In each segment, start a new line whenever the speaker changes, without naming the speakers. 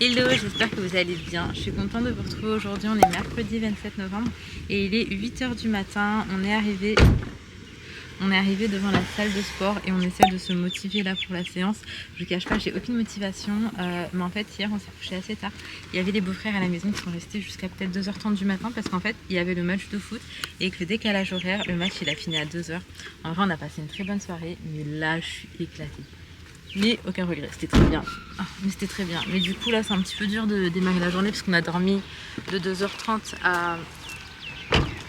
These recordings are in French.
Hello, j'espère que vous allez bien. Je suis contente de vous retrouver aujourd'hui. On est mercredi 27 novembre et il est 8 h du matin. On est arrivé devant la salle de sport et on essaie de se motiver là pour la séance. Je vous cache pas, j'ai aucune motivation, mais en fait hier on s'est couché assez tard. Il y avait les beaux-frères à la maison qui sont restés jusqu'à peut-être 2h30 du matin parce qu'en fait il y avait le match de foot et avec le décalage horaire, le match il a fini à 2h. En vrai on a passé une très bonne soirée, mais là je suis éclatée. Mais aucun regret, c'était très bien. Mais c'était très bien. Mais du coup là c'est un petit peu dur de démarrer la journée parce qu'on a dormi de 2h30 à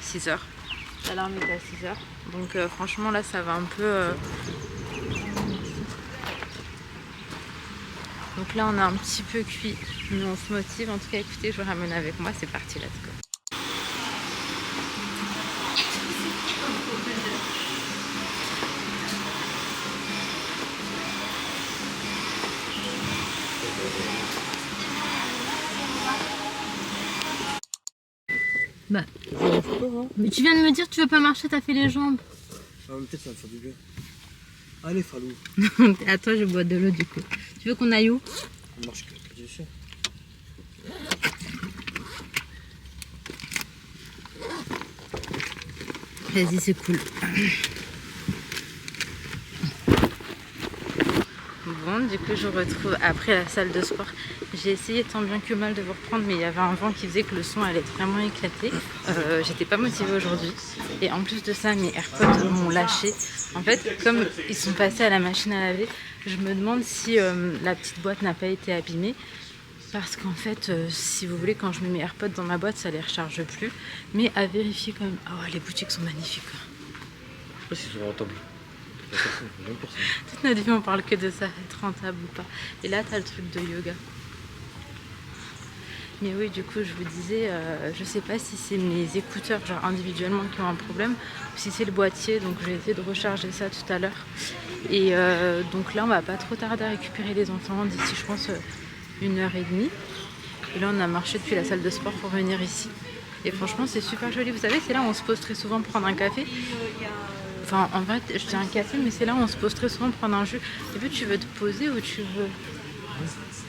6h. L'alarme était à 6h. Donc franchement là ça va un peu... Donc là on a un petit peu cuit, mais on se motive. En tout cas écoutez, je vous ramène avec moi, c'est parti, let's go. Bah, mais tu viens de me dire que tu veux pas marcher, t'as fait les jambes.
Ah, peut-être ça va faire du bien. Allez, Falou.
À toi, je bois de l'eau du coup. Tu veux qu'on aille où?
On marche que dessus.
Vas-y, c'est cool. Bon, du coup, je retrouve après la salle de sport. J'ai essayé tant bien que mal de vous reprendre, mais il y avait un vent qui faisait que le son allait vraiment éclater. J'étais pas motivée aujourd'hui. Et en plus de ça, mes AirPods m'ont lâché. En fait, comme ils sont passés à la machine à laver, je me demande si la petite boîte n'a pas été abîmée. Parce qu'en fait, si vous voulez, quand je mets mes AirPods dans ma boîte, ça les recharge plus. Mais à vérifier quand même. Oh, les boutiques sont magnifiques.
Je sais pas si c'est rentable.
Toute notre vie, on parle que de ça, être rentable ou pas. Et là, t'as le truc de yoga. Mais oui, du coup, je vous disais, je sais pas si c'est mes écouteurs, genre individuellement, qui ont un problème, ou si c'est le boîtier. Donc, je vais essayer de recharger ça tout à l'heure. Et donc là, on va pas trop tarder à récupérer les enfants d'ici, je pense, 1h30. Et là, on a marché depuis la salle de sport pour venir ici. Et franchement, c'est super joli. Vous savez, c'est là où on se pose très souvent pour prendre un café. Enfin, en vrai, je dis un café, mais c'est là où on se pose très souvent pour prendre un jus. Et puis, tu veux te poser ou tu veux...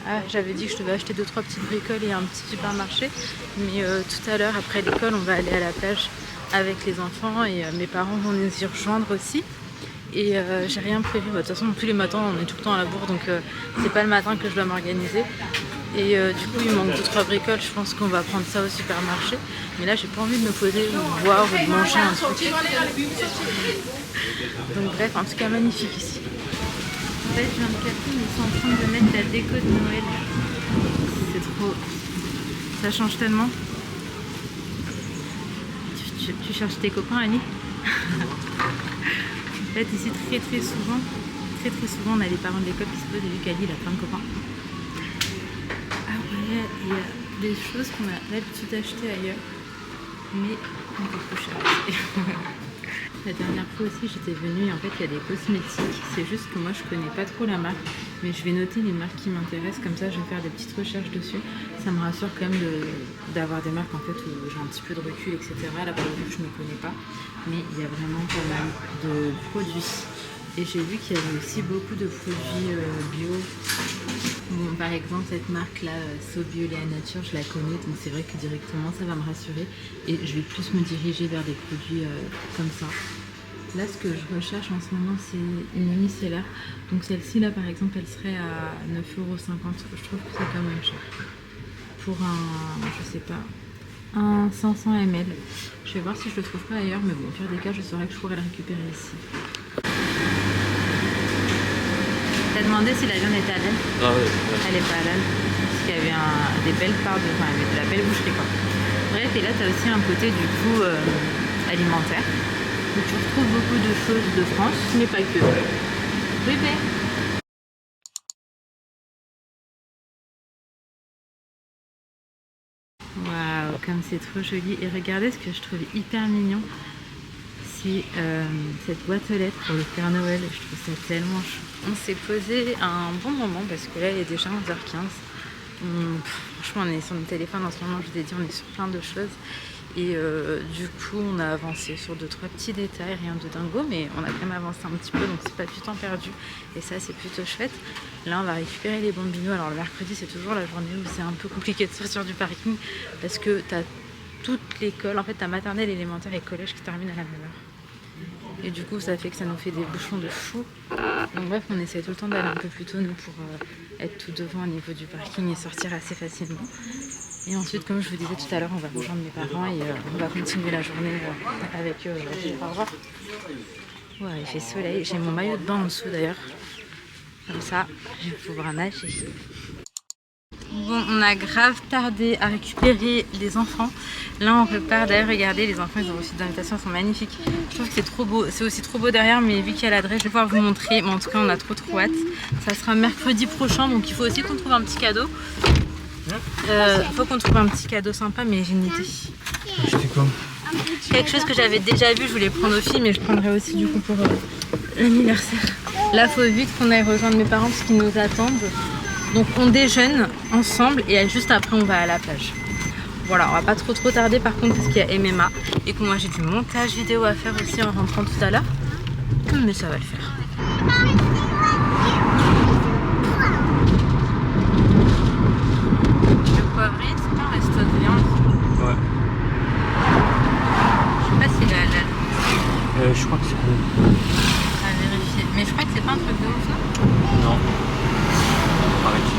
Ah, j'avais dit que je devais acheter 2-3 petites bricoles et un petit supermarché. Mais tout à l'heure, après l'école, on va aller à la plage avec les enfants. Et mes parents vont nous y rejoindre aussi. Et j'ai rien prévu. De toute façon, tous les matins, on est tout le temps à la bourre. Donc, c'est pas le matin que je dois m'organiser. Et du coup, il manque 2-3 bricoles. Je pense qu'on va prendre ça au supermarché. Mais là, j'ai pas envie de me poser ou boire ou de manger un truc. Donc bref, en tout cas, magnifique ici. En fait, je viens de capter, mais ils sont en train de mettre la déco de Noël. C'est trop... Ça change tellement. Tu cherches tes copains, Annie? En fait, ici, très souvent, on a les parents de l'école qui se posent, et vu qu'Ali, il a plein de copains. Ah ouais, il y a des choses qu'on a l'habitude d'acheter ailleurs, mais un peu plus cher aussi. La dernière fois aussi, j'étais venue et en fait, il y a des cosmétiques. C'est juste que moi, je connais pas trop la marque, mais je vais noter les marques qui m'intéressent. Comme ça, je vais faire des petites recherches dessus. Ça me rassure quand même d'avoir des marques en fait où j'ai un petit peu de recul, etc. Là, pour le coup, je ne connais pas, mais il y a vraiment pas mal de produits. Et j'ai vu qu'il y avait aussi beaucoup de produits bio. Bon, par exemple, cette marque-là, So Bio Léa Nature, je la connais, donc c'est vrai que directement, ça va me rassurer. Et je vais plus me diriger vers des produits comme ça. Là, ce que je recherche en ce moment, c'est une micellaire. Donc celle-ci, là, par exemple, elle serait à 9,50 €. Je trouve que c'est quand même cher. Pour un, je sais pas, un 500 ml. Je vais voir si je le trouve pas ailleurs, mais bon, au pire des cas, je saurais que je pourrais le récupérer ici. T'as demandé si la viande était halal?
Ah ouais.
Elle est pas halal. Parce qu'il y avait des belles parts de... Enfin, il y avait de la belle boucherie, quoi. Bref, et là, t'as aussi un côté, du coup, alimentaire. Où tu retrouves beaucoup de choses de France, mais pas que. Oui, mais... Waouh, comme c'est trop joli. Et regardez ce que je trouve hyper mignon. C'est cette boîte aux lettres pour le Père Noël. Je trouve ça tellement chou. On s'est posé un bon moment parce que là il est déjà 11h15. Franchement on est sur notre téléphone en ce moment, je vous ai dit on est sur plein de choses. Et du coup on a avancé sur 2-3 petits détails, rien de dingo, mais on a quand même avancé un petit peu, donc c'est pas du temps perdu et ça c'est plutôt chouette. Là on va récupérer les bambinos. Alors le mercredi c'est toujours la journée où c'est un peu compliqué de sortir du parking parce que t'as toute l'école, en fait t'as maternelle, élémentaire et collège qui terminent à la même heure. Et du coup ça fait que ça nous fait des bouchons de fou. Donc bref, on essaie tout le temps d'aller un peu plus tôt nous pour être tout devant au niveau du parking et sortir assez facilement. Et ensuite, comme je vous disais tout à l'heure, on va rejoindre mes parents et on va continuer la journée avec eux. Au revoir. Ouais, il fait soleil. J'ai mon maillot de bain en dessous d'ailleurs. Comme ça, je vais pouvoir nager. Bon, on a grave tardé à récupérer les enfants. Là, on repart. D'ailleurs, regardez, les enfants, ils ont reçu des invitations, elles sont magnifiques. Je trouve que c'est trop beau. C'est aussi trop beau derrière, mais vu qu'il y a l'adresse, je vais pouvoir vous montrer. Mais en tout cas, on a trop hâte. Ça sera mercredi prochain, donc il faut aussi qu'on trouve un petit cadeau. Faut qu'on trouve un petit cadeau sympa, mais j'ai une idée.
Acheter quoi?
Quelque chose que j'avais déjà vu, je voulais prendre aux filles, mais je prendrai aussi du coup pour l'anniversaire. Là, faut vite qu'on aille rejoindre mes parents parce qu'ils nous attendent. Donc on déjeune ensemble et juste après on va à la plage. Voilà, on va pas trop tarder par contre parce qu'il y a MMA et que moi j'ai du montage vidéo à faire aussi en rentrant tout à l'heure. Mais ça va le faire. Le poivrier, c'est pas un resto de viande?
Ouais.
Je sais pas s'il est halal.
Je crois que c'est bon.
À vérifier. Mais je crois que c'est pas un truc de ouf, non?
Non. Arrête.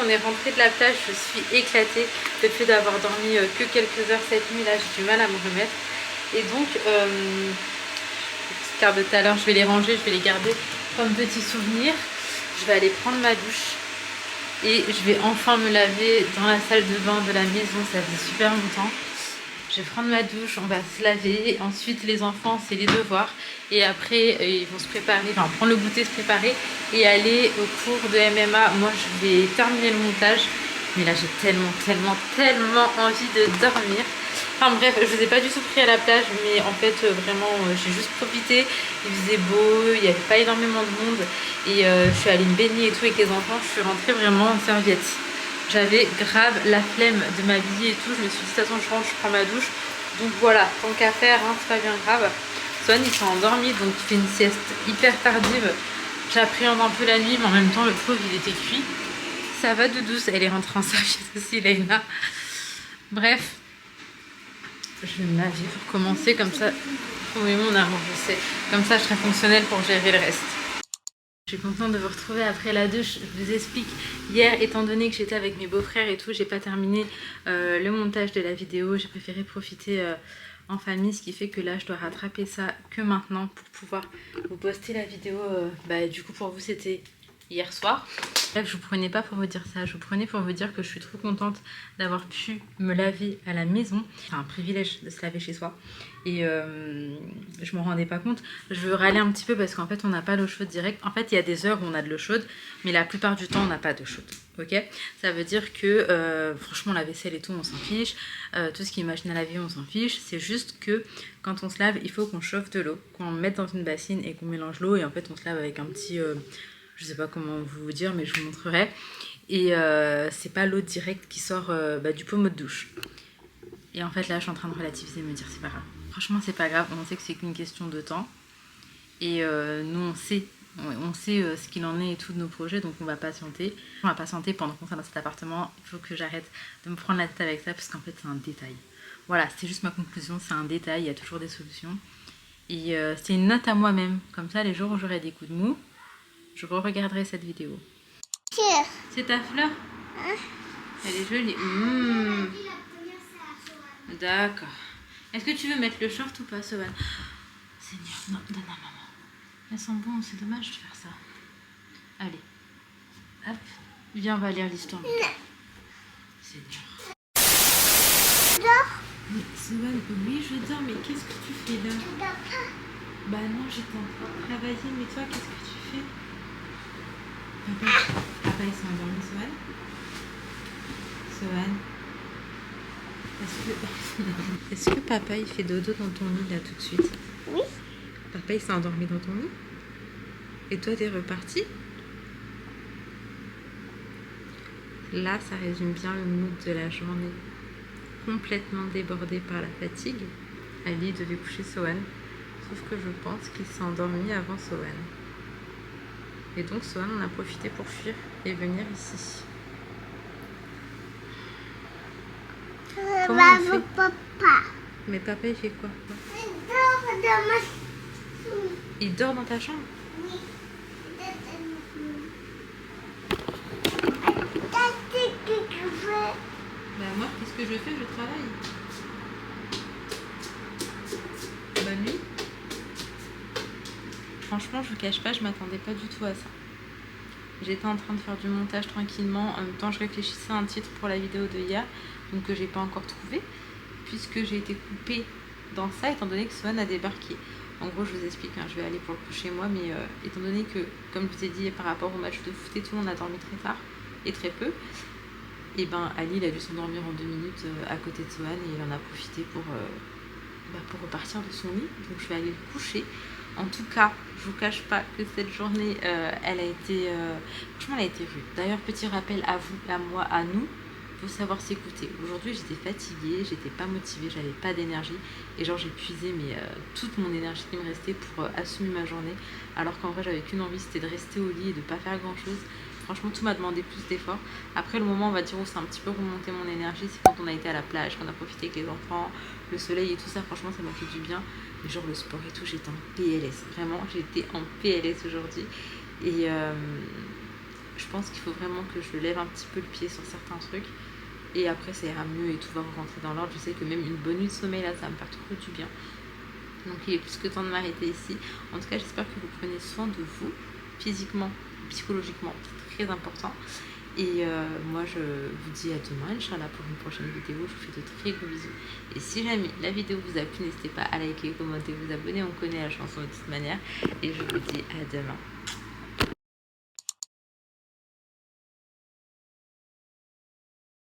On est rentré de la plage, je suis éclatée. Le fait d'avoir dormi que quelques heures cette nuit, là j'ai du mal à me remettre. Et donc, petite carte de tout à l'heure, je vais les ranger, je vais les garder comme petit souvenir. Je vais aller prendre ma douche et je vais enfin me laver dans la salle de bain de la maison. Ça fait super longtemps. Je vais prendre ma douche, on va se laver. Ensuite, les enfants, c'est les devoirs. Et après, ils vont se préparer, enfin prendre le goûter, se préparer et aller au cours de MMA. Moi, je vais terminer le montage. Mais là, j'ai tellement envie de dormir. Enfin bref, je vous ai pas du tout pris à la plage. Mais en fait, vraiment, j'ai juste profité. Il faisait beau, il n'y avait pas énormément de monde. Et je suis allée me baigner et tout avec les enfants. Je suis rentrée vraiment en serviette. J'avais grave la flemme de m'habiller et tout. Je me suis dit, de toute façon, je rentre, je prends ma douche. Donc voilà, tant qu'à faire, hein, c'est pas bien grave. Swan, il s'est endormi, donc il fait une sieste hyper tardive. J'appréhende un peu la nuit, mais en même temps, le pauvre, il était cuit. Ça va de douce. Elle est rentrée en serviette aussi, Leïna. Bref, je vais me laver pour commencer. Comme ça, trouver mon amour, je sais. Comme ça, je serai fonctionnelle pour gérer le reste. Je suis contente de vous retrouver après la douche. Je vous explique, hier, étant donné que j'étais avec mes beaux-frères et tout, j'ai pas terminé le montage de la vidéo. J'ai préféré profiter en famille, ce qui fait que là, je dois rattraper ça que maintenant pour pouvoir vous poster la vidéo. Du coup, pour vous, c'était hier soir. Bref, je vous prenais pas pour vous dire ça, je vous prenais pour vous dire que je suis trop contente d'avoir pu me laver à la maison. C'est un privilège de se laver chez soi. Et je m'en rendais pas compte. Je veux râler un petit peu parce qu'en fait on n'a pas l'eau chaude directe. En fait il y a des heures où on a de l'eau chaude, mais la plupart du temps on n'a pas d'eau chaude. Ok, ça veut dire que franchement la vaisselle et tout on s'en fiche, tout ce qui est machine à laver on s'en fiche. C'est juste que quand on se lave il faut qu'on chauffe de l'eau, qu'on mette dans une bassine et qu'on mélange l'eau. Et en fait on se lave avec un petit, je sais pas comment vous dire mais je vous montrerai. Et c'est pas l'eau directe qui sort du pommeau de douche. Et en fait là je suis en train de relativiser et me dire c'est pas grave. Franchement c'est pas grave, on sait que c'est qu'une question de temps. Et nous on sait ce qu'il en est et tout de nos projets, donc on va patienter. On va patienter pendant qu'on sera dans cet appartement. Il faut que j'arrête de me prendre la tête avec ça parce qu'en fait c'est un détail. Voilà, c'est juste ma conclusion, c'est un détail, il y a toujours des solutions. Et c'est une note à moi-même, comme ça les jours où j'aurai des coups de mou, je re-regarderai cette vidéo. C'est ta fleur? Elle est jolie. D'accord. Est-ce que tu veux mettre le short ou pas, Sovan? Seigneur, non, donne à maman. Elles sont bonnes, c'est dommage de faire ça. Allez. Hop. Viens, on va lire l'histoire. Seigneur. Sohan, oui je dors, mais qu'est-ce que tu fais là? Bah non, j'étais en train de travailler, mais toi qu'est-ce que tu fais? Papa il s'est endormi, Sohan? Sohan, est-ce que papa il fait dodo dans ton lit là tout de suite?
Oui.
Papa il s'est endormi dans ton lit? Et toi t'es reparti? Là ça résume bien le mood de la journée. Complètement débordé par la fatigue, Ali devait coucher Sohan, sauf que je pense qu'il s'est endormi avant Sohan. Et donc Sohan en a profité pour fuir et venir ici. Comment on fait?
Papa.
Mais papa il fait quoi?
Il dort dans ma chambre.
Il dort dans ta chambre?
Oui. Qu'est-ce que tu fais?
Bah moi, qu'est-ce que je fais? Je travaille. Bonne nuit. Franchement, je vous cache pas, je m'attendais pas du tout à ça. J'étais en train de faire du montage tranquillement. En même temps, je réfléchissais à un titre pour la vidéo de hier, donc que j'ai pas encore trouvé, puisque j'ai été coupée dans ça, étant donné que Sohan a débarqué. En gros, je vous explique, hein, je vais aller pour le coup chez moi, mais étant donné que, comme je vous ai dit par rapport au match de foot, tout le monde a dormi très tard et très peu, et ben Ali il a dû s'endormir en 2 minutes à côté de Sohan et il en a profité pour repartir de son lit. Donc je vais aller le coucher. En tout cas, je vous cache pas que cette journée, elle a été franchement elle a été rude. D'ailleurs, petit rappel à vous, à moi, à nous, faut savoir s'écouter. Aujourd'hui j'étais fatiguée, j'étais pas motivée, j'avais pas d'énergie et genre j'ai puisé toute mon énergie qui me restait pour assumer ma journée, alors qu'en vrai j'avais qu'une envie, c'était de rester au lit et de pas faire grand chose. Franchement, tout m'a demandé plus d'efforts. Après, le moment, on va dire, où c'est un petit peu remonté mon énergie, c'est quand on a été à la plage, qu'on a profité avec les enfants, le soleil et tout ça. Franchement, ça m'a fait du bien. Mais genre, le sport et tout, j'étais en PLS. Vraiment, j'étais en PLS aujourd'hui. Et je pense qu'il faut vraiment que je lève un petit peu le pied sur certains trucs. Et après, ça ira mieux et tout va rentrer dans l'ordre. Je sais que même une bonne nuit de sommeil, là, ça va me faire trop du bien. Donc, il est plus que temps de m'arrêter ici. En tout cas, j'espère que vous prenez soin de vous, physiquement, psychologiquement, c'est très important. Et moi je vous dis à demain Inch'Allah pour une prochaine vidéo. Je vous fais de très gros bisous et si jamais la vidéo vous a plu, n'hésitez pas à liker, commenter, vous abonner. On connaît la chanson de toute manière et je vous dis à demain.